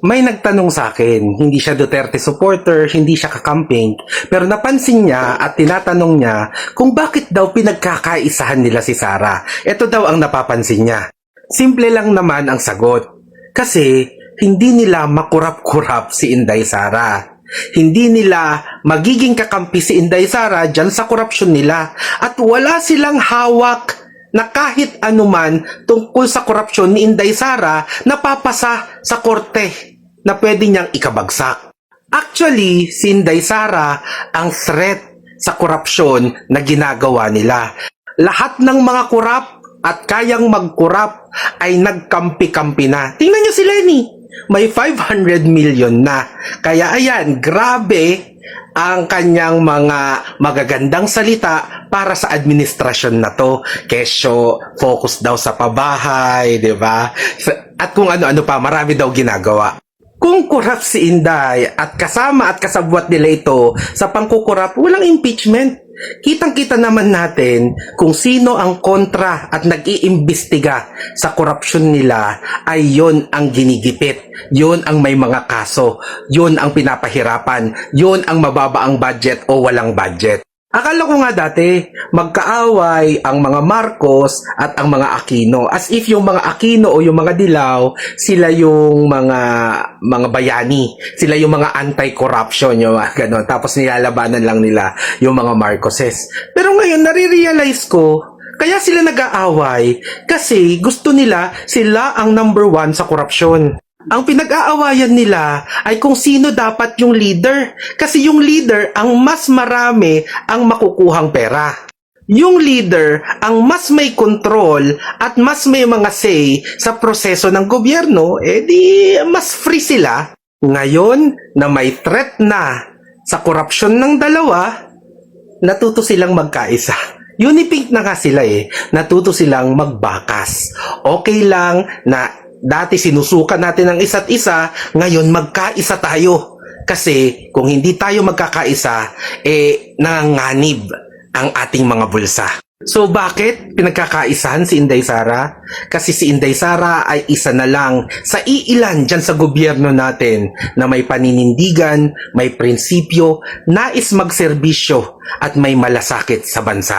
May nagtanong sa akin, hindi siya Duterte supporter, hindi siya kakamping, pero napansin niya at tinatanong niya kung bakit daw pinagkakaisahan nila si Sara. Ito daw ang napapansin niya. Simple lang naman ang sagot. Kasi hindi nila makurap-kurap si Inday Sara. Hindi nila magiging kakampi si Inday Sara dyan sa korupsyon nila. At wala silang hawak na kahit anuman tungkol sa korupsyon ni Inday Sara na papasa sa korte na pwede niyang ikabagsak. Actually, si Inday Sara ang threat sa korupsyon na ginagawa nila. Lahat ng mga kurap at kayang magkurap ay nagkampi-kampi na. Tingnan niyo si Lenny, may 500 million na. Kaya ayan, grabe ang kanyang mga magagandang salita para sa administrasyon na to. Kesyo, focus daw sa pabahay, di ba? At kung ano-ano pa, marami daw ginagawa. Kung kurap si Inday at kasama at kasabwat nila ito sa pangkukurap, walang impeachment. Kitang-kita naman natin kung sino ang kontra at nag-iimbestiga sa korupsyon nila ay yon ang ginigipit, yon ang may mga kaso, yon ang pinapahirapan, yon ang mababa ang budget o walang budget. Akala ko nga dati, magkaaway ang mga Marcos at ang mga Aquino. As if yung mga Aquino o yung mga Dilaw, sila yung mga bayani. Sila yung mga anti-corruption, yung mga ganon. Tapos nilalabanan lang nila yung mga Marcoses. Pero ngayon, nare-realize ko, kaya sila nag-aaway kasi gusto nila sila ang number 1 sa korupsyon. Ang pinag-aawayan nila ay kung sino dapat yung leader. Kasi yung leader ang mas marami ang makukuhang pera. Yung leader ang mas may control at mas may mga say sa proseso ng gobyerno, di mas free sila. Ngayon na may threat na sa korupsyon ng dalawa, natuto silang magkaisa. Unipink na nga sila natuto silang magbakas. Okay lang na dati sinusukan natin ang isa't isa, ngayon magkaisa tayo. Kasi kung hindi tayo magkakaisa, nanganganib ang ating mga bulsa. So bakit pinagkakaisahan si Inday Sara? Kasi si Inday Sara ay isa na lang sa iilan dyan sa gobyerno natin na may paninindigan, may prinsipyo, nais magserbisyo at may malasakit sa bansa.